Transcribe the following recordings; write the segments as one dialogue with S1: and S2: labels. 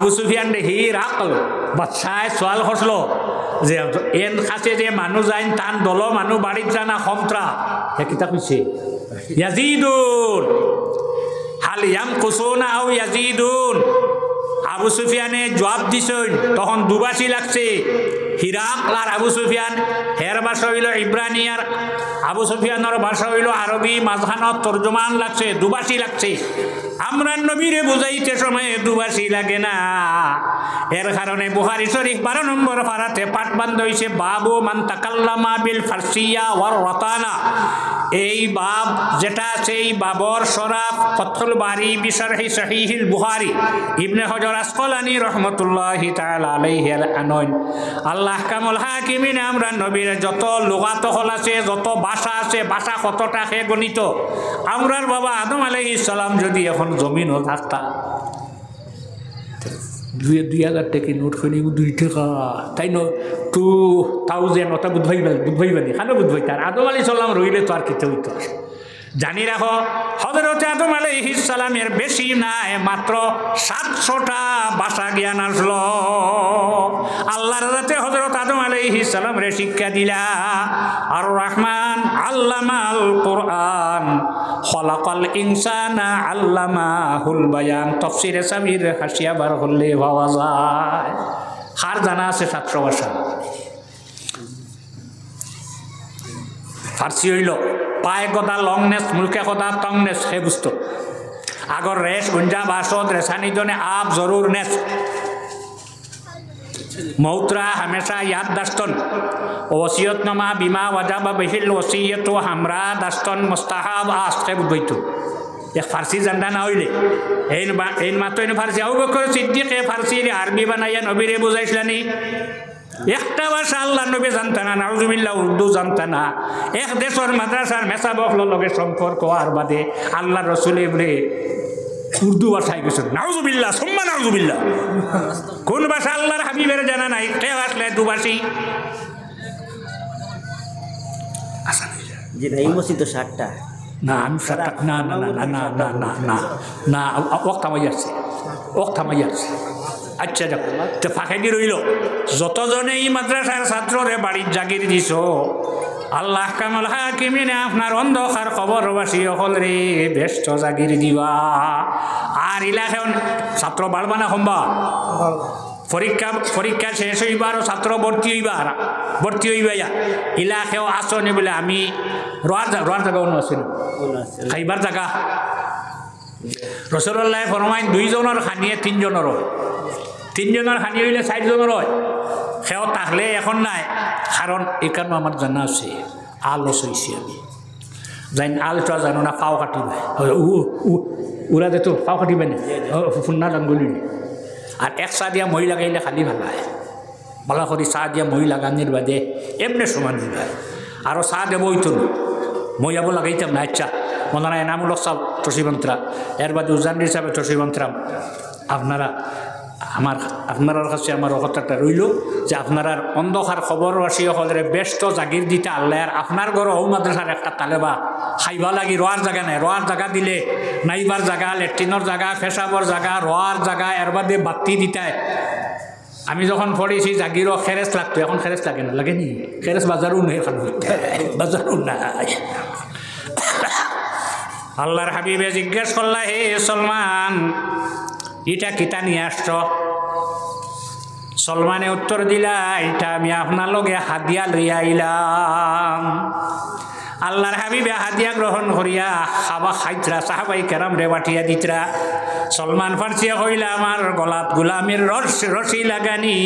S1: আবু সুফিয়ান রে হিরাকল বাদশাহে সওয়াল করলো যে এন কাছে যে মানুষ যাইন তান দল মানুষ বাড়িত জানা খমত্রা হে কিতা কইছে ইয়াজিদুন হাল ইয়ামকুসুনা আও ইয়াজিদুন আবু সুফিয়ানে জবাব দিছেন তখন দুবাসি লাগছে হিরাকল আর আবু সুফিয়ান হের ভাষা হইল ইব্রানি আর আবু সুফিয়ানের ভাষা হইল আরবি মাঝখানত তর্জমান লাগছে দুবাসি লাগছে আমরা নবীরে বুঝাইতে সময় দুবাসি লাগে না এর কারণে বুখারী শরীফ 12 নম্বর পারাতে পাঠ বান্ধ হইছে বাবু মান তাকাল্লামা বিল ফারসিয়া ওয়ার রাতানা এই বাব যেটা আছে এই বাবর সরাফ ফাতহুল বারি বিশরহি সহিহুল বুখারী ইবনে হজর আসকালানী রাহমাতুল্লাহি তাআলা আলাইহি আনন আল্লাহ কামুল হাকিমিন আমরা নবীর যত লুগাত হল আছে যত ভাষা আছে ভাষা কতটা হে গণিত আমরার বাবা আদম আলাইহিস সালাম যদি এখন জমিনও থাকতা 2000 টাকা নোট করে 2 টাকা তাই ন 2000 ওটা বুধবাইবানি খানো বুধবাইতা আদম আলাইহিস সালাম রইলে তো আর কিতে হইতো জানি রাখো হযরত আদম আলাইহিস সালামের বেশি নাই মাত্র 700টা ভাষা জ্ঞান আসলো আল্লাহর রাতে হযরত আদম আলাইহিস সালাম রে শিক্ষা দিলা আর রহমান আল্লামাল কুরআন খলাকাল ইনসানা আল্লামাহুল বায়ান তাফসীরে সাবির হাসিয়া বার হলে পাওয়া যায় হার জানা আছে 700 ভাষা ফার্সি হইল পায়ে কথা লংনেস মুলকে কথা টংনেস হে বুঝতো আগর রেশ গুঞ্জা বাসদ রেসানি জনে আপ জরুর নেস মৌত্রা हमेशा याद दास्तन वसियतनामा बीमा वजाबा बिहिल वसियतु हमरा दास्तन मुस्ताहाब आस्ते बुद्धैतु एक फारसी जानता ना হইলে এই মাত্র ফারসি আবু বকর সিদ্দিক ফারসি আরবি বানাইয়া নবীরে বুঝাইছিলেন একটা ভাষা আল্লাহ নবী জানতা না নাউজুবিল্লাহ উর্দু জানতা না এক দেশের মাদ্রাসার মেসাবকলৰ লগে সম্পর্ক আর বাদে আল্লাহ রাসূল বলে উর্দু ভাষায় গেছে নাউজুবিল্লাহ সুম্মা নাউজুবিল্লাহ কোন ভাষা আল্লাহর হাবিবের জানা নাই কে আসলে দুবাসী আসান
S2: জি না এই মসজিদ তো 60টা
S1: না আমি 60টা না না না না না না না না ওক্তামাই আছে আচ্ছা দেখো তো ফাঁকে দিয়ে রইল যতজনে এই মাদ্রাসার ছাত্ররে বাড়ির জাগির দিছ আল্লাহ কামুল হাকিমিনে আপনার অন্ধকার খবরবাসী হল রে ব্যস্ত জাগির দিবা আর ইলাখন ছাত্র বাড়বা না সম্ভব পরীক্ষা শেষ হইবার ছাত্র ভর্তি হইবা ইলাকেও আসনে বলে আমি রোয়ার জায়গা অন্য আছে খাইবার জায়গা রাসূলুল্লাহ ফরমাইন 2 জনের খানিয়ে 3 জনের হয় 3 জনের খানি হইলে 4 জনের হয় সেও তাহলে এখন নাই কারণ এখানে আমার জানা আছে আলস হয়েছি আমি যাই আলটা জানো না পাও কাটিবে উড়া দে তো পাও কাটিবে না ফুন্না জানগলি আর এক চা দিয়া মই লাগাইলে খালি ভাল হয় বালা করে চা দিয়া মই লাগানির বাদে এমনি সমান দিবে আরও চা দেব হইতো মই যাব লাগাইতাম না আচ্ছা মনে হয় এনামূলক সাহ তসিমন্ত্রা এর বাদে উজান হিসাবে তসিমন্ত্রাম আপনার কাছে আমার কথাটা রইল যে আপনার অন্ধকার খবরবাসী হলে ব্যস্ত জাগির দিতে আল্লাহ আর আপনার ঘর ও মাদ্রাসার একটা তালেবা খাইবা লাগি রোয়ার জায়গা নাই রোয়ার জায়গা দিলে নাইবার জায়গা লেট্রিনের জায়গা পেশাবর জায়গা রোয়ার জায়গা এর বাদে বাতি দিতায় আমি যখন পড়েছি জাগিরও খেরেস লাগতো এখন খেরেস লাগে না লাগেনি খেরেস বাজারও নেই বাজারও নাই আল্লাহর হাবিবে জিজ্ঞেস করলা হে সলমান এটা কিতা নিয়ে আসছ সলমানে উত্তর দিলা এটা আমি আপনার লগে হাদিয়া লইয়া আইলাম আল্লাহর হাবিবে হাদিয়া গ্রহণ করিয়া খাবা খাইতরা সাহাবাই কেরাম রে বাটিয়া দিতরা সলমান ফার্সিয়া কইলা আমার গলাত গোলামের রশি লাগানি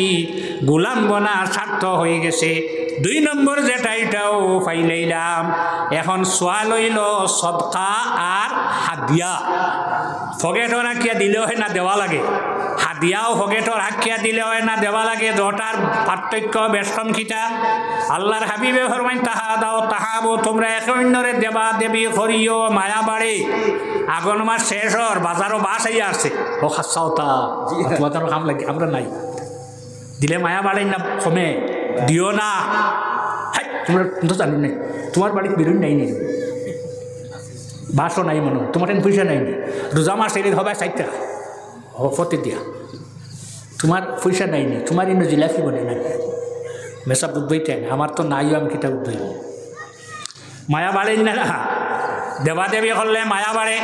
S1: গোলাম বনা স্বার্থ হয়ে গেছে 2 নম্বর যেটা এটাও পাইলাম এখন সোয়া লইল সদকা আর হাদিয়া ফগেটর আঁকিয়া দিলে হয় না দেওয়া লাগে হাদিয়াও ফগেটর আঁকিয়া দিলে হয় না দেওয়া লাগে দুটার পার্থক্য বেশম খিতা আল্লাহর হাবিবে ফরমাইন তাহা দাও তাহাবো তোমরা এক অন্যরে দেবা দেবী করিও মায়া বাড়ে আগুন মাস শেষ হর বাজারও বাস আইয়া আসছে ও খাসাও তা তোমাদের কাম লাগে আমরা নাই দিলে মায়া বাড়ে না কমে দিও না তোমরা তো জানো নাই তোমার বাড়িতে বেরোন নাই নি বাসও নাই মনে তোমার পয়সা নাই নি রোজা মাস এলে হবে 60 টাকা ও ফতে দিয়া তোমার পয়সা নাই নি, তোমার ইনো জিলাপি বনে না, মেসা বুধবইতে না, আমার তো নাইও, আমি কিতা বুধবইব। মায়া বাড়েন না, দেবাদেবী করলে মায়া বাড়ে।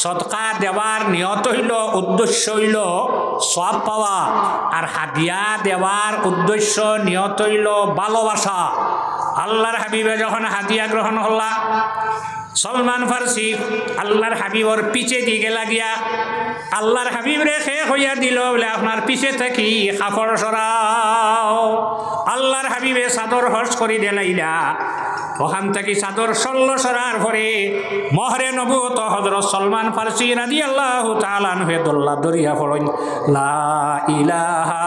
S1: সদকা দেওয়ার নিয়ত হইল, উদ্দেশ্য হইল সব পাওয়া, আর হাদিয়া দেওয়ার উদ্দেশ্য নিয়ত হইল ভালোবাসা। আল্লাহর হাবিবে যখন হাদিয়া গ্রহণ হল্লা, সলমান ফার্সি আল্লাহর হাবিবর পিছে দিকে লাগিয়া আল্লাহর হাবিব রেখে হইয়া দিল বলে আপনার পিছে থাকি কাপড় সরাও। আল্লাহর হাবিবে চাদর হর্ষ করি দিলাইলা, ওখান থেকে চাদর সরার পরে মহরে নবুয়ত হযরত সলমান ফার্সি রাদিয়াল্লাহু তাআলা আনহু দল্লা দরিয়া পড়েন লা ইলাহা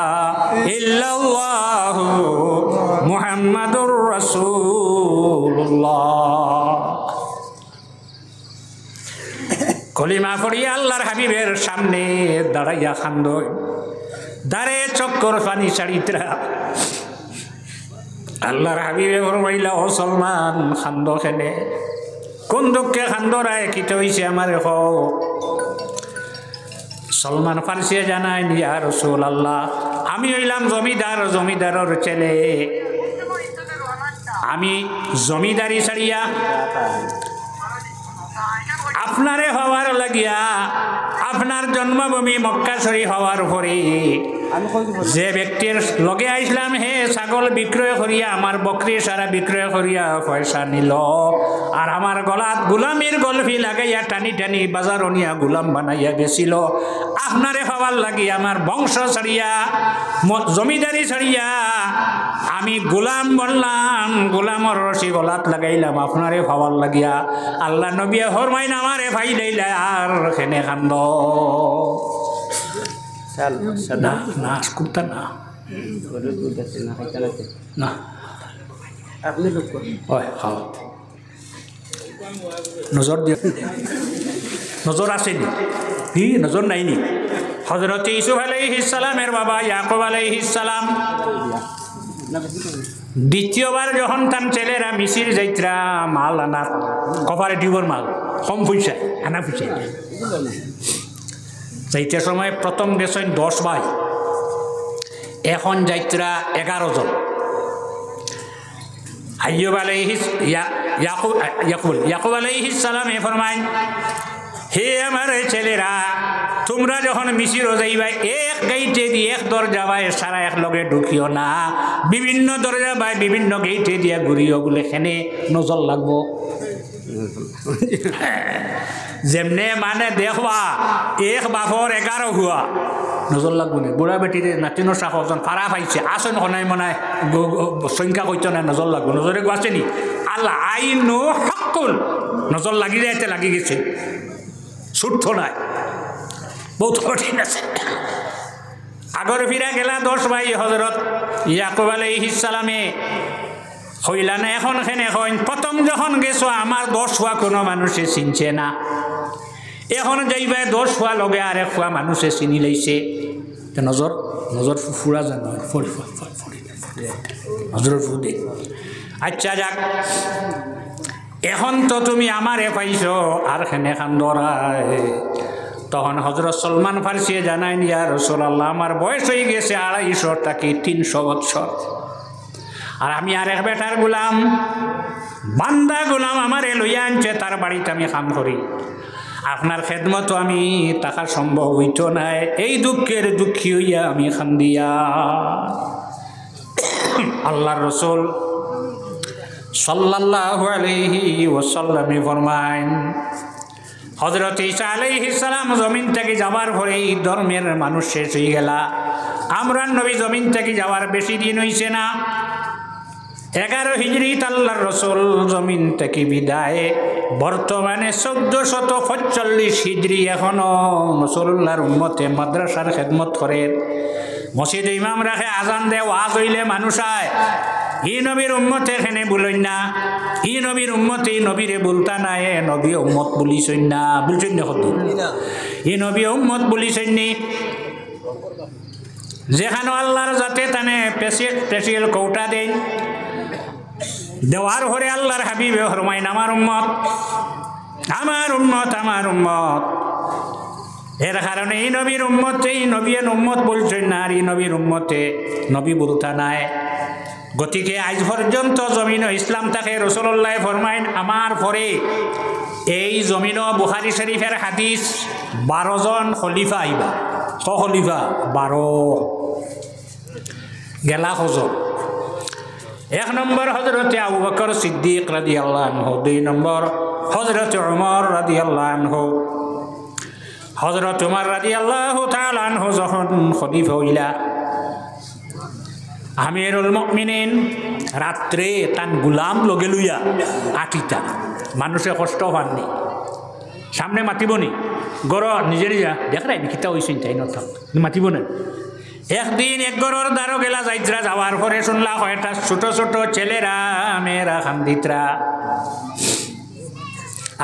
S1: ইল্লাল্লাহু মুহাম্মাদুর রাসূলুল্লাহ। কলিমা পড়িয়া আল্লাহর হাবিবের সামনে দাঁড়াইয়া খান্দ, দাঁড়ে চক্কর পানি ছাড়িতরা। আল্লাহর হাবিবে ফরমাইলা, ও সলমান খান্দ খেলে, কোন দুঃখে খান্দ রায়, কিতে হইছে আমার হো। সলমান ফার্সিয়া জানায়, ইয়া রাসূলুল্লাহ, আমি হইলাম জমিদার, জমিদারের ছেলে। আমি জমিদারি ছাড়িয়া আপনারে হওয়ার লাগিয়া, আপনার জন্মভূমি মক্কা শরীফ হওয়ার পরে যে ব্যক্তির লগে আইসলাম, হে ছাগল বিক্রয় করিয়া, আমার বকরি সারা বিক্রয় করিয়া পয়সা নিল, আর আমার গলাত গুলামের গলফি লাগাইয়া টানি টানি বাজার নিয়া গুলাম বানাইয়া গেছিল। আপনারে হওয়ার লাগিয়া আমার বংশ ছাড়িয়া, জমিদারি ছাড়িয়া আমি গুলাম বললাম, গুলামর রশি গলাত লাগাইলাম আপনারে হওয়ার লাগিয়া। আল্লাহ নবী ফরমাইন, আমারে ভাই লাইলা আর খেনে খান্দ না, না কুত্তা না, না
S2: আপনি লোক
S1: হয় খাও, নজর দিও, নজর আসেনি, হি নজর নাইনি। হযরত ইউসুফ আলাইহিস সালামের বাবা ইয়াকুব আলাইহিস সালাম দ্বিতীয়বার যখন তার ছেলেরা মিশির যাইত্রা মাল আনার, কোঅপারেটিভর মাল, কম পয়সায় আনা পয়সায় যাইতে সময় প্রথম গেছেন 10 ভাই, এখন যাইত্রা 11 জন। আইয়ুব আলাইহিস ইয়াকুব আলাইহিস সালাম ফরমায়, হে আমার ছেলেরা, তোমরা যখন মিশিরও যাইবা, এক গেইটে দিয়ে এক দরজা বাই সারা এক লগে ঢুকিও না, বিভিন্ন দরজা বাই বিভিন্ন গেইটে দিয়া ঘুরিও, বলে এখানে নজর লাগবো। যেমনে মানে দেখবা এক বাপর 11 হুয়া, নজর লাগবো না। বুড়া বেটিরে নাতিনো শাখন ফারা পাইছে, আসন খনাই মনায় সংখ্যা কইতো না, নজর লাগবো। নজরে গোয়াছেনি আল্লাহ আইনু হকুল, নজর লাগি যাইতে লাগি গেছে, ছুটত নাই, বহুত কঠিন আছে। আগর ফিরা গেলা 10 ভাই, হযরত ইয়াকুব আলাইহিস সালামে হইলা না, এখন খেনে এখন প্রথম যখন গেছো আমার 10 হওয়া কোনো মানুষে চিনছে না, এখন যাইবা 10 হওয়া লগে আর 1 হওয়া মানুষে চিনি লাইছে। নজর নজর ফুরা যান, নজরের ফুদে। আচ্ছা যাক, এখন তো তুমি আমারে পাইছো আর খেনে খান দরায়। তখন হযরত সলমান ফার্সি জানাইন, ইয়া রাসূলুল্লাহ, আমার বয়স হয়ে গেছে 250 থেকে 300 বছর, আর আমি আর এক বেটার গোলাম, বান্দা গোলাম আমারে লইয়া আনছে, তার বাড়িতে আমি কাম করি, আপনার খেদমত আমি টাকা সম্ভব হইতো নাই। এই দুঃখের দুঃখী হইয়া আমি খান্দিয়া। আল্লাহর রাসূল সাল্লাল্লাহু আলাইহি ওয়াসাল্লাম ফরমায়েন, হযরত ঈসা আলাইহিস সালাম জমিন থেকে যাওয়ার পরে এই ধর্মের মানুষ শেষ হয়ে গেলা। আমরা নবী জমিন থেকে যাওয়ার বেশি দিন হইছে না, 11 হিজরিত আল্লাহর রাসূল জমিন থেকে বিদায়। বর্তমানে 1445 হিজরি, এখনো রাসূলুল্লাহর উম্মতে মাদ্রাসার খেদমত করে, মসজিদে ইমাম রাখে, আজান দেয়, ওয়াজ হইলে মানুষ আয়। ই নবীর উম্মতে এখানে বলইন না, ই নবীর উম্মতে ই নবীরে বলতা না, এ নবী উম্মত বলিছেন না, বলছেন না কত, ই নবী উম্মত বলিছেন নি। যেখানে আল্লাহর যাতে তানে স্পেশাল কৌটা দেন, দেওয়ার হরে আল্লাহর হাবিবে ফরমাইন, আমার উম্মত, আমার উম্মত, আমার উম্মত। এর কারণে এই নবীর উম্মতে এই নবী উম্মত বলছেন না, আর এই নবীর উম্মতে নবী বলতা নাই। গতিকে আজ পর্যন্ত জমিন ইসলাম থাকে রাসূলুল্লাহ ফরমাইন আমার পরে এই জমিন বুখারী শরীফের হাদিস 12 জন খলিফা আইবা। খলিফা 12 গেলা হজর। 1 নম্বর হযরতে আবু বকর সিদ্দিক রাদিয়াল্লাহু আনহু, 2 নম্বর হযরতে ওমর রাদিয়াল্লাহু আনহু। হযরত ওমর রাদিয়াল্লাহু তাআলা আনহু যখন খলিফা হইলা, আমিরুল মুমিনিন রাত্রে তান গুলাম লগে লইয়া আটিতা, মানুষে কষ্ট পাননি, সামনে মাতিবনি গর নিজে নিজা দেখ রাই কিতা হইছেন তাই নথা মাতিব না। একদিন এক গরর দ্বারো গেলা যাইত্রা, যাওয়ার পরে শুনলা কয়টা ছোট ছোট ছেলেরা মেয়েরা খান্দিত্রা।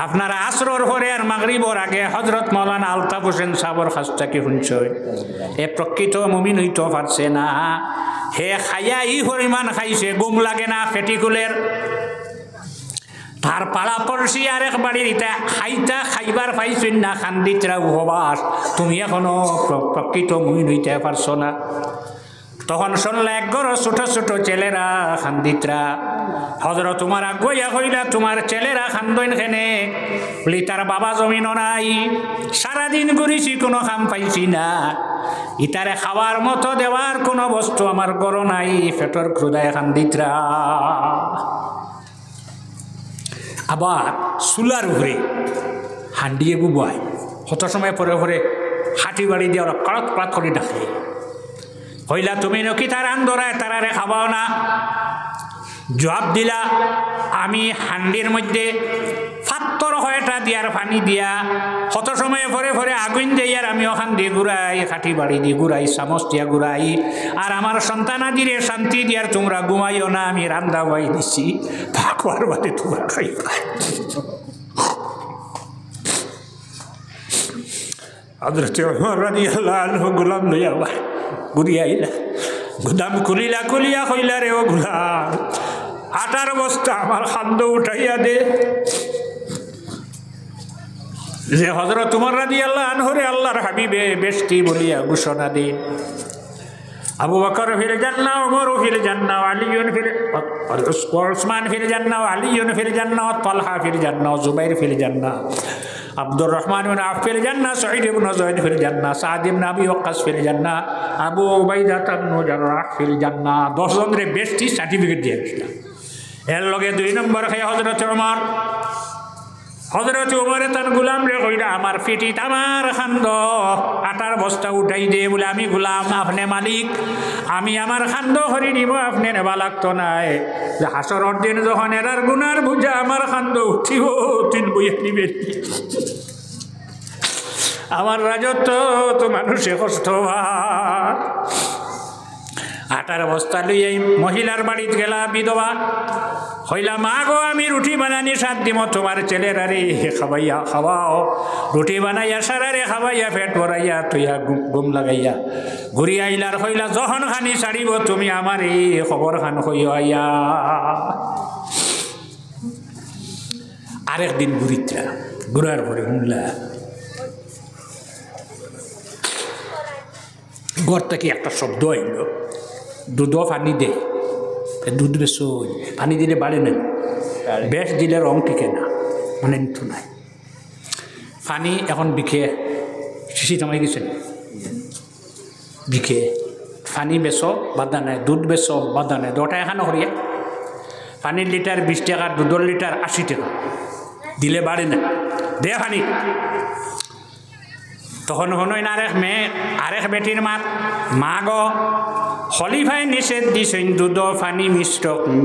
S1: আপনারা আসরর পরে আর মাগরিবর আগে হযরত মাওলানা আলতাফ হোসেন সাহর কাছ থেকে শুনছই, এ প্রকৃত মুমিন হইতে পারছে না। হে খাইয়া ই পরিমাণ খাইছে, গুম লাগে না পেটিকুলের। তার পাড়া পড়শি আর এক বাড়ির ইটা খাইতা খাইবার পাইছেন না, খান্দিতরা উপবাস, তুমি এখনো প্রকৃত মুমিন হইতে পারছো না। তখন শুনলে এক ঘর ছোট ছোট ছেলেরা খান্দিতরা। হযরত তোমার আগুয়া হইলা তোমার ছেলেরা খান্দইন খেনে বলি, তার বাবা জমিন নাই, সারাদিন ঘুরিছি কোনো খাম পাইছি না, ইতারে খাওয়ার মতো দেওয়ার কোনো বস্তু আমার ঘর নাই, পেটর ক্ষুদায় খান্দিতরা। আবার চুলার উপরে হান্ডিয়ে বুবাই, কত সময় পরে পরে হাঁটি বাড়ি দিয়ে ওরা কড়াত কড়াত করে ডাকে, হইলা তুমি নকি তার আন্দোরায় তারারে খাবাও না। জবাব দিলা, আমি হান্ডির মধ্যে ফাত্তর হয়টা দিয়ার পানি দিয়া কত সময় পরে পরে আগুন দিয়ে আর আমি ওখান দিয়ে ঘুরাই, কাঠি বাড়ি দিয়ে ঘুরাই, চামচ দিয়া ঘুরাই, আর আমার সন্তানাদিরে শান্তি দিয়ার তোমরা ঘুমাইও না, আমি রান্দা বাই দিছি, থাকবার বাদে তোমরা খাইবা। হযরত ওমর রাদিয়াল্লাহু আনহু গোলাম লইয়া ঘুরিয়া আইলা, গুদাম খুলিলা, খুলিয়া কইলা, রে ও গোলাম, আটার বস্তা আমার খাদ্য উঠাইয়া দে। যে হযরত ওমর রাদিয়াল্লাহু আনহু রে আল্লাহর হাবিবে বেশটি বলিয়া ঘোষণা দিন, আবু বকর ফিল জান্নাহ, ওমর ফিল জান্নাহ, আলীউন ফিল, উসমান ফিল জান্নাহ, আলীউন ফিল জান্নাহ, তালহা ফিল জান্নাহ, জুবাইর ফিল জান্নাহ, আব্দুর রহমান ইবনে আওফ ফিল জান্নাহ, সাঈদ ইবনে যায়েদ ফিল জান্নাহ, সাদ ইবনে আবি ওয়াক্কাস ফিল জান্নাহ, আবু উবাইদা ইবনে জাররাহ ফিল জান্নাহ। 10 জনের বেশটি সার্টিফিকেট দিয়ে দিয়েছিল। এর লগে 2 নম্বর খায় হযরত ওমর। হযরত ওমরে তার গোলাম রে কইরা, আমার পিঠিত আমার খান্দ আটার বস্তা উঠাই দে, বলে আমি গোলাম, আপনি মালিক, আমি আমার খান্দ হরি নিব, আপনি নেবা লাগতো নাই। যে হাসরের দিন যখন এরার গুনার বুঝা আমার খান্দ উঠিব, তিন বইয়া নিবে। আমার রাজত্ব তো মানুষে কষ্ট আটার বস্তা লইয়াই মহিলার বাড়িতে গেলা বিধবা, হইলা মা গো আমি রুটি বানানি 7 দিব তোমার ছেলেরা রে খাবাইয়া, খাওয়াও রুটি বানাইয়া সারারে খাবাইয়া পেট ভরাইয়া তুইয়া ঘুম লাগাইয়া ঘুরি আইলার, হইলা যখন খানি ছাড়িব তুমি আমার এই খবর খান হইয়া। আরেকদিন ঘুরিত্রা, ঘুরার পরে শুনলা ঘর থেকে একটা শব্দ আইল, দুধ পানি দে, দুধ বেশ পানি দিলে বাড়ে না, বেশ দিলে রং টিকে না, মানে নিত নাই। পানি এখন বিখে শিশি থামাই গেছেন, বিখে পানি বেচো বাধা নাই, দুধ বেচো বাধা নাই, 2 টাকা খানো করিয়া পানির লিটার 20 টাকা, দুধের লিটার 80 টাকা, দিলে বাড়ে না, দে পানি। তখন হনই না আরেক বেটির মাত, মা গো খলিফায় নিষেধ দিছেন দুধ পানি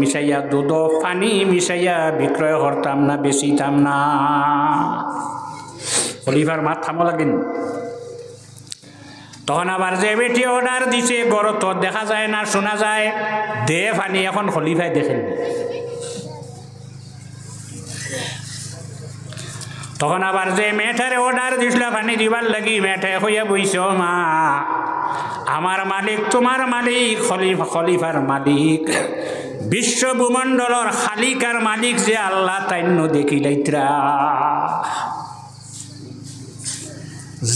S1: মিশাইয়া, দুধ পানি মিশাইয়া বিক্রয় করতাম না, বেচিতাম না। খলিফার মাত থামো লাগেন। তখন আবার যে বেটি অর্ডার দিছে, গড় তো দেখা যায় না, শোনা যায়, দে পানি। এখন খলিফায় দেখেন, তখন আবার যে মেয়েটারে অর্ডার দিছিল পানি দিবার লাগি, মেয়েটায় হইয়া বইছ, মা আমার মালিক তোমার মালিক, খলিফার মালিক, বিশ্ব ভূমণ্ডলর খালিকার মালিক যে আল্লাহ, তাইন্য দেখিলাইত্রা।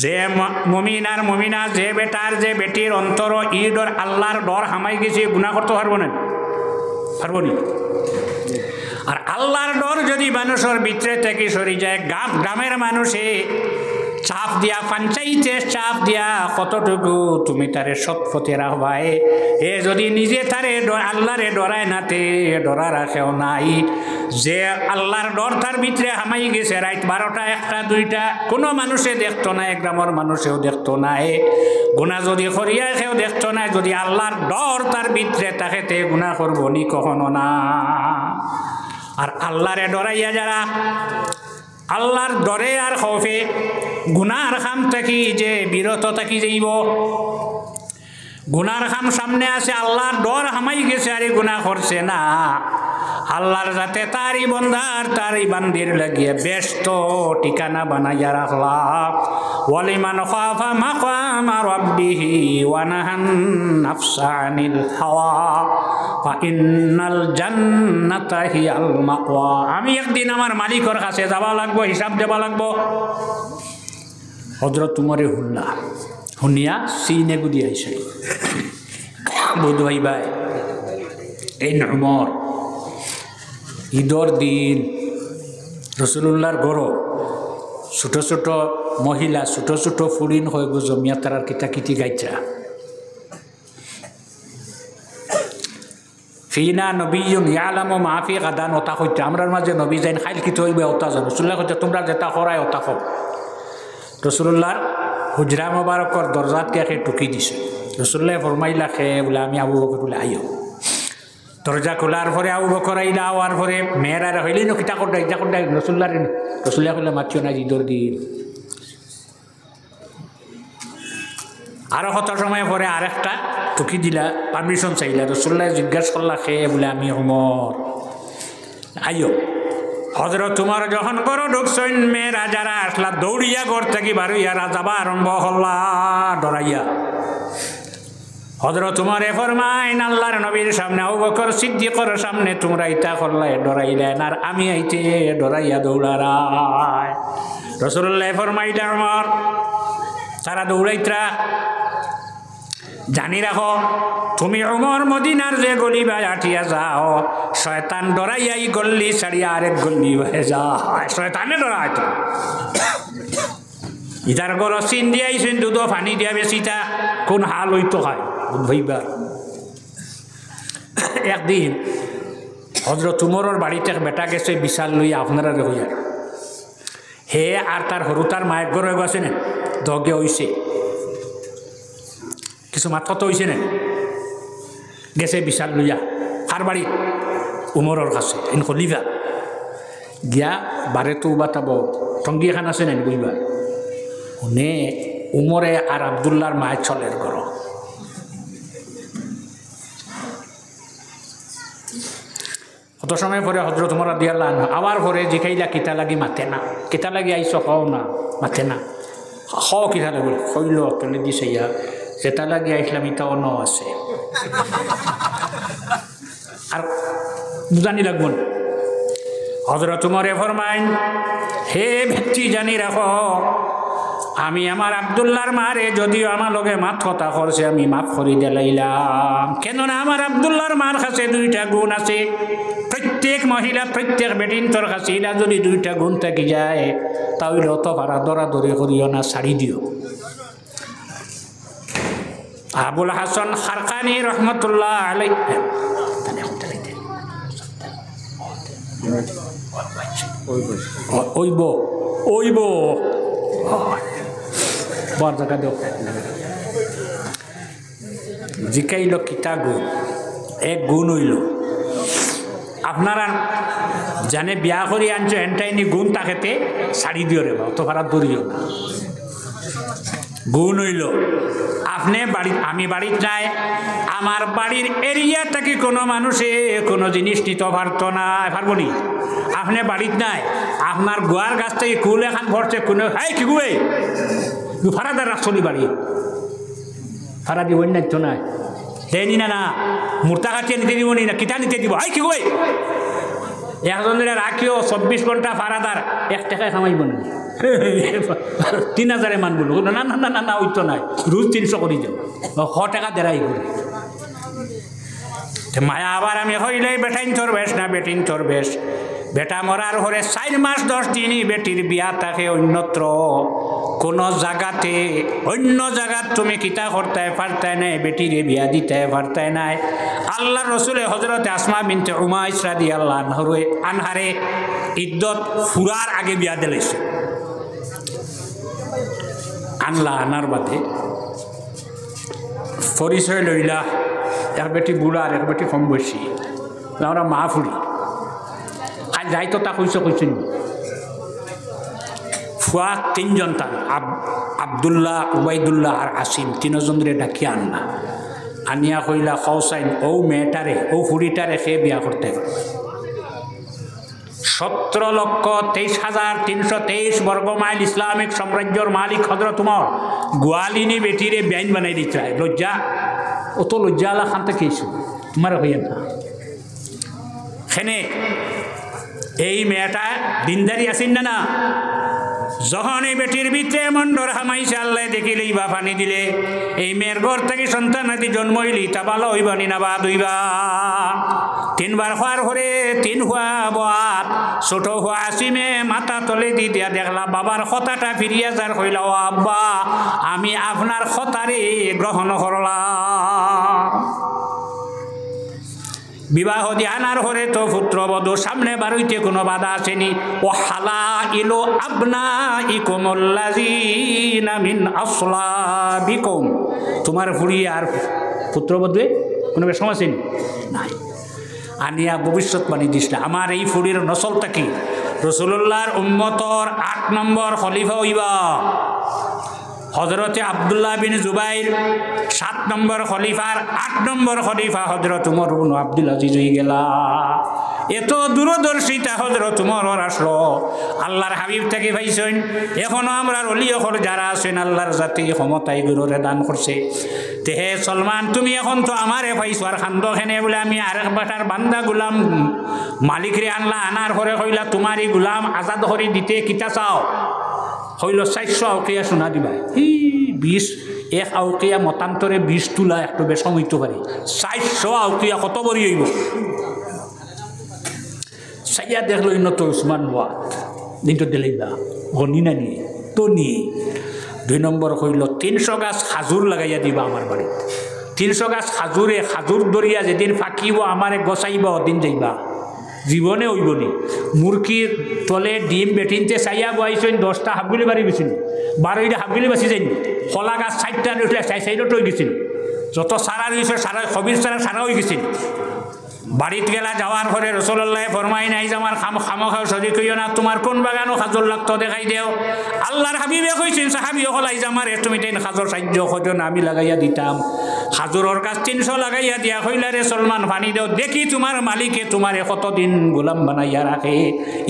S1: যে মমিন আর মমিনা, যে বেটার যে বেটির অন্তর ঈদর আল্লাহর ডর হামাই গেছে, গুনাহ করতে পারবো না, পারবো নি? আর আল্লাহর ডর যদি মানুষের ভিতরে থেকে সরি যায়, গ্রামের মানুষে চাপ দিয়া, পঞ্চায়েতে চাপ দিয়া কতটুকু তুমি তারে সৎপথে রাখবাই। এ যদি নিজে তারে আল্লাহরে ডরায় নাতে ডরা রাখেও নাই, যে আল্লাহর ডর তার ভিতরে হামাই গেছে, রাত 12টা 1টা 2টা কোনো মানুষে দেখতো না, গ্রামের মানুষেও দেখতো নাই, গুনাহ যদি করিয়া কেউ দেখতো না, যদি আল্লাহর ডর তার ভিতরে তাকে গুনাহ করবো নি? কখনো না। আর আল্লাহরে ডরাইয়া যারা আল্লাহর ডরে আর খৌফে গুনার খাম থাকি যে বিরত থাকি যাইব, গুনার খাম সামনে আছে, আল্লাহর ডর হামাই গেছে আর গুনাহ করছে না, আল্লাহর যাতে তারই বন্ধার তারই বান্দির লাগিয়ে ব্যস্ত ঠিকানা বানাইয়া রাখলা। ওয়ালিমান খাফা মাকামা রাব্বিহি ওয়া নাহান নাফসা আনিল হাওয়া ফা ইন্নাল জান্নাতা হিয়াল মাওয়া। আমি একদিন আমার মালিকের কাছে যাওয়া লাগবো, হিসাব দেওয়া লাগবো। হযরত উমরে শুনিয়া সিনে গুদি আইছে, বুধ ভাই ভাই এই উমর ঈদর দিন রসুল্লাহর গড় ছোট ছোট মহিলা, ছোট ছোট ফুরিন হয়ে গো জমিয়া তারার কিতা কিতি গাইছা। ফিনা নবীন ইয়ালামু মাফি গাদান, ওতা হইতে আমরার মাঝে নবী যাইন খাইল কিতে হইবে ওতা যাবে। রসুল্লাহ হইতে তোমরা যেটা করায় ওতা হোক। রসুল্লাহর হুজরা মোবারকর দরজাতকে একে টুকি দিছে। রসুল্লাহ ফরমাইলা খে বলে আমি আবু বকর বলে আইও। দরজা খোলার পরে আবু বকর আইলা, আওয়ার পরে মেয়েরা হইলেই ন কিতা করডা ইটা করডা রসুল্লাহ কইলে মাতিও না ঈদর দিন। আরো কত সময় পরে আরেকটা টুকি দিলা, পারমিশন চাইলা। রসুল্লাহ জিজ্ঞাসা করলা খে বলে আমি উমর আইও। হযরত উমর যখন করো ঢুকছেন, মেয়েরা যারা আসলা দৌড়িয়া ঘর থেকে বারুইয়া যাবা আরম্ভ হল্লা ডরাইয়া। হযরত উমরে ফরমাইন আল্লাহর নবীর সামনে, আবু বকর সিদ্দিকের সামনে তোমরা ইতা করলাই ডরাইলেন, আর আমি আইতে ডরাইয়া দৌড়ারাই। রাসূলুল্লাহ ফরমাইলেন উমর তারা দৌড়াইতরা, জানি রাখো তুমি উমর মদিনার যে গলি বাই আঠিয়া যাও, শয়তান ডরাইয়াই গল্লি ছাড়িয়া আরেক গল্লি হয়ে যায়, শয়তানে ডরায়। তো ইটার গল চিন দিয়াইছেন, দুধ পানি দিয়া বেশিটা কোন হাল হইতো হয় ভাইবার। একদিন হযরত উমরের বাড়িতে বেটা গেছে বিশাল লইয়া আপনারা হইয়া, হে আর তার হরুতার মায়ের ঘরে গেছে না দগে হইছে, কিছু মাথা তো হইছে না, গেছে বিশাল লইয়া কার বাড়ি? উমরের কাছে। এন খলিফা গিয়া বারে তো বাতাব টঙ্গি এখান আছে না বইবার, শুনে উমরে আর আবদুল্লাহর মায়ের চলের ঘর। কত সময় পরে হযরত উমর রাদিয়াল্লাহু আনহু আবার পরে জিকাইলা কিতা লাগি মাতে না, কিতা লাগি আইস খাও না, মাতে না, খাও কিতা লাগল খইল তলে দিছে, ইয়া যেটা লাগি আইসলাম ইটা অন্য আছে আর বুঝানি লাগব না। হযরত উমরে ফরমাইন হে ব্যক্তি জানি রাখো, আমি আমার আবদুল্লাহর মারে যদিও আমার লগে মাত কথা করছে আমি মাফ করি দিলাইলাম, কেননা আমার আবদুল্লাহর মার কাছে দুইটা গুণ আছে। প্রত্যেক মহিলা প্রত্যেক বেটিন তোর কাছে ইলা যদি দুইটা গুণ থাকি যায় তাহলে অত ভাড়া দরাদরি করিও না, ছাড়ি দিও। আবুল হাসান খারকানি রহমতুল্লাহ আলাইহি ওইব ওইব বড় জায়গা দেও জিকাইল কিতা গুণ, এক গুণ হইল আপনারা জানে বিয়া করি আনছো এনটাইনি গুণ তাকেতে ছাড়ি দিও রে বা অত ভাড়া দরিও না। গুণ হইল আপনি বাড়ি, আমি বাড়ির নাই, আমার বাড়ির এরিয়া থেকে কোনো মানুষে কোনো জিনিস নিতে পারতো না, পারবো নি? আপনি বাড়ির নাই, আপনার গোয়ার গাছ থেকে কুল এখান ভরছে, কোনো হাই কি গুয়ে ফাড়াদার রাখছলি বাড়ি ফাড়া দিব না তো নাই দেয়নি না, না মূর্তা কাটিয়ে নিতে দিব নি না, কিতা নিতে দিব, হাই কি গুয়ে একজন রাখিও 24 ঘন্টা ফাড়াদার 1 টাকায় খামাইব না। 3000 মান বলবো না না না না না ওই তো নাই রোজ 300 করে যাও 100 টাকা দেড়াই করে মায়া আবার আমি হইলে বেটাইন তোর বেশ না বেটিন তোর বেশ বেটা মরার হরে 4 মাস 10 দিনই বেটির বিয়া থাকে অন্যত্র কোন জায়গাতে অন্য জায়গাত তুমি কিতা করতে পারতাই নাই বেটিরে বিয়া দিতে পারতাই নাই আল্লাহ রসুলে হজরতে আসমা বিনতে উমাইস রাদিয়াল্লাহু আনহারে ইদ্দত ফুরার আগে বিয়া দিলেছে আনলা আনার বাদে পরিচয় লইলা এক বেটি বুড়া আর এক বেটি কম বয়সী আমরা মা ফুরি আজ যাইতো তা কইছেন ফুয়া 3 জন তার আবদুল্লাহ উবাইদুল্লাহ আর আসিম 3 জনরে ডাকিয়া আনলা আনিয়া কইলা কৌসাইন ও মেয়েটারে ও ফুড়িটারে সে বিয়া করতে 17,23,323 বর্গ মাইল ইসলামিক সাম্রাজ্যর মালিক হজরত উমর গোয়ালিনী বেটিরে বেআইন বানাই দিতে হয় লজ্জা অত লজ্জা আলা খানতে খেয়েছো তোমার হইয়া না সেনে এই মেয়েটা দিনদারি আসেন না না যখন এই বেটির ভিতরে মন্ডর হামাইছে আল্লাহ দেখিলেই বা পানি দিলে এই মেয়ের ঘর থেকে সন্তান আদি জন্ম হইলি তা ভালো হইবানি না বা দুইবা 3 বার হওয়ার ঘরে 3 হুয়া বাত ছোট হুয়া আসিমে মাথা তলে দি দিয়া দেখলা বাবার কথাটা ফিরিয়া যার হইলা ও আব্বা আমি আপনার কথারে গ্রহণ করলাম বিবাহ দিয়ানার হরে তো পুত্রবধূ সামনে বারইতে কোনো বাধা আসেনি ও হালা ইলো আবনা ইকুমুল্লাযিনা মিন আসলাবিকুম তোমার ফুরি আর পুত্রবধূ কোনো বিষম আসেনি নাই আনিয়া ভবিষ্যৎবাণী দিস আমার এই ফুরির নসলটা কি রাসূলুল্লাহর উম্মতর 8 নম্বর খলিফা হইবা হজরতে আবদুল্লাহ বিন জুবাইর 7 নম্বর খলিফার 8 নম্বর খলিফা হজরত উমর ইবনে আব্দুল আজিজ হয়ে গেলা এত দূরদর্শিতা হজরত উমর আসলো আল্লাহর হাবিব থেকে পাইছেন এখনো আমরা অলিয়খর যারা আছেন আল্লাহর জাতি ক্ষমতায় গুরুরে দান করছে তে হে সলমান তুমি এখন তো আমারে পাইছো আর খান্দ খেনে বলে আমি আরেক বাটার বান্দা গুলাম মালিকরে আনলা আনার ঘরে হইলা তোমারই গুলাম আজাদ হরি দিতে কিতা চাও হইল 400 আউকিয়া শোনা দিবা 1 আউকিয়া মতান্তরে 20 তুলা একটু বেশম হইতে পারে 400 আউকিয়া কত বড়ি হইব সাইয়া দেখলো ইনত উসমান ওয়াত দিনটো দিলাইবা গনি না নিয়ে তো নিয়ে 2 নম্বর হইল 300 গাছ খাজুর লাগাইয়া দিবা আমার বাড়িতে 300 গাছ খাজুর দরিয়া যেদিন ফাঁকিব আমারে গছাইবা দিন যাইবা জীবনে হইবনি মুরগির তলে ডিম বেটিনতে চাইয়া বয়াইছেন 10টা হাফগুলি বাড়ি গেছেন 12টা হাফগুলি বাঁচি যাইনি কলা গাছ 4টা উঠলে 4 হয়ে গেছেন যত সারা রয়েছে সারা খবির সারা হয়ে গেছেন বাড়িতে গেলা যাওয়ার পরে রাসূলুল্লাহ ফরমাই নাই যে আমার খামখা শরীক হইও না তোমার কোন বাগানো খাজর লাগতো দেখাই দেও আল্লাহর হাবিবে কইছেন সাহাবী হলাই যে আমার তুমি তাই খাজর সাহায্য খোঁজো না আমি লাগাইয়া দিতাম খাজুরের গাছ 300 লাগাইয়া দিয়া হইলা রে সলমান পানি দেও দেখি তোমার মালিকে তোমারে কতদিন গোলাম বানাইয়া রাখে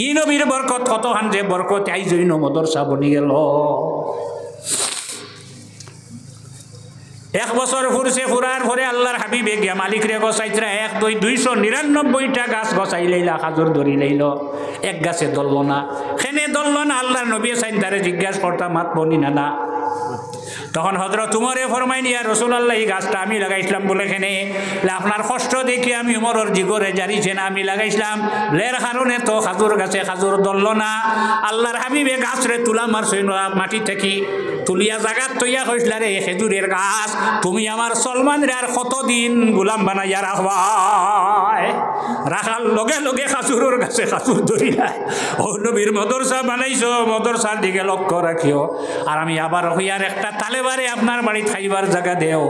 S1: ই নবীর বরকত কতখান যে বরকত আই জৈন মদরসা বনি গেল 1 বছর ফুরছে ফুরার পরে আল্লাহর হাবিবে গিয়া মালিকরে গছাইতরা 299টা গাছ গছাই লইলা খাজুর ধরি লইল এক গাছে দলল না খেনে দলল না আল্লাহর নবী সাইন্দারে জিজ্ঞাসা করতা মাত বনি না তখন হযরত উমরে ফরমাইনি ইয়া রাসূলুল্লাহ এই গাছটা আমি লাগাইছিলাম বলে খেনে আপনার কষ্ট দেখি আমি উমরের জিগরে জারিছে না আমি লাগাইছিলাম লের কারণে তো খাজুর গাছে খাজুর দলল না আল্লাহর হাবিবে গাছরে তুলা মারছই না মাটি থেকে তুলিয়া জায়গা তৈয়া হইছিল রে খেজুরের গাছ তুমি আমার সলমানের আর কতদিন গোলাম বানাইয়া রাখবা রাখার লগে লগে খাজুরের গাছে খাজুর ধরিলাই ও নবীর মদরসা বানাইছো মদরসার দিকে লক্ষ্য রাখিও আর আমি আবার হইয়ার একটা তালেবারে আপনার বাড়ি খাইবার জায়গা দেও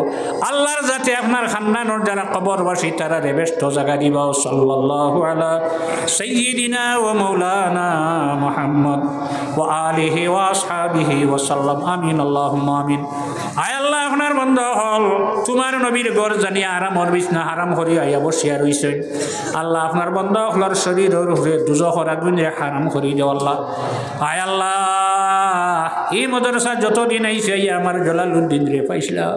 S1: আল্লাহর যাতে আপনার খানদানোর যারা কবরবাসী তারা রেবেষ্ট জায়গা দিবাও সাল্লাল্লাহু আলা সাইয়্যিদিনা ওয়া মাওলানা মুহাম্মদ ওয়া আলিহি ওয়া আসহাবিহি ওয়া সাল্লাম আমিন আল্লাহুম্মা আমিন আয় আল্লাহ আপনার বন্ধ হল তোমার নবীর ঘর জানিয়া আরামর বিছনা হারাম করি আইয়া বসিয়া রইছেন আল্লাহ আপনার বন্ধ হলর শরীরের উপরে দুজখর আগুনে হারাম করি দেও আল্লাহ আয় আল্লাহ এই মাদ্রাসা যতদিন আইছে আমার জলালউদ্দিন রে পাইছিলাম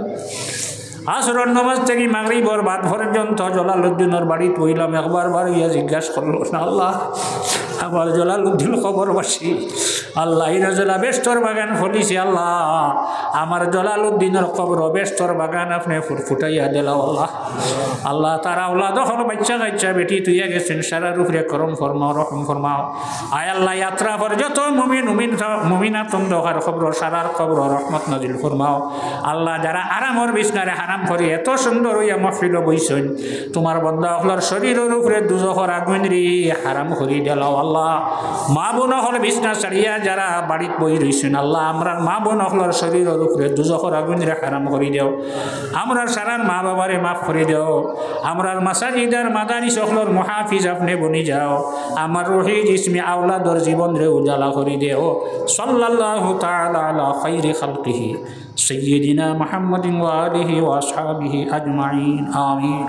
S1: আসরের নামাজ থেকে মাগরিবর বাদ পর্যন্ত জলালউদ্দিনের বাড়িতে হইলাম একবার ইয়া জিজ্ঞাসা করলো না আল্লাহ আমার জলালুদ্দিন খবরবাসী আল্লাহ ইরাজলা বেস্তর বাগান ফলিছে আল্লাহ আমার জলালুদ্দিনের খবর বেস্তর বাগান আপনি ফুটাইয়া দিলাও আল্লাহ আল্লাহ তারা আল্লাহ দখল বাচ্চা কাচ্চা বেটি তুইয়া গেছেন সারার উপরে করম ফরমাও রকম ফরমাও আয় আল্লাহ যাত্রা পর যত মুমিনাতন দোকার খবর সারার খবর রহমত নাজিল ফরমাও আল্লাহ যারা আরামর বিছনারে হারাম করি এত সুন্দর হইয়া মহফিল বইছেন তোমার বন্ধা হলার শরীরের উপরে দুজখর আগুন রে হারাম করি দিলাও আল্লাহ মা বোন হল বিছনা ছাড়িয়া যারা বাড়িত বই রয়েছেন আল্লাহ আমরা মা বোন হলার শরীরের উপরে দুজখর আগুন রে হারাম করি দেও আমরা সারার মা বাবারে মাফ করে দেও আমরার মাসাজিদার মাদারিস হলর মুহাফিজ আপনি বনি যাও আমার রহিদ ইসমি আওলাদর জীবন রে উজালা করে দেও সাল্লাল্লাহু তাআলা আলা খাইরি খালকিহি সাইয়্যিদিনা মুহাম্মাদিন ওয়া আলিহি ওয়া আসহাবিহি আজমাইন আমিন।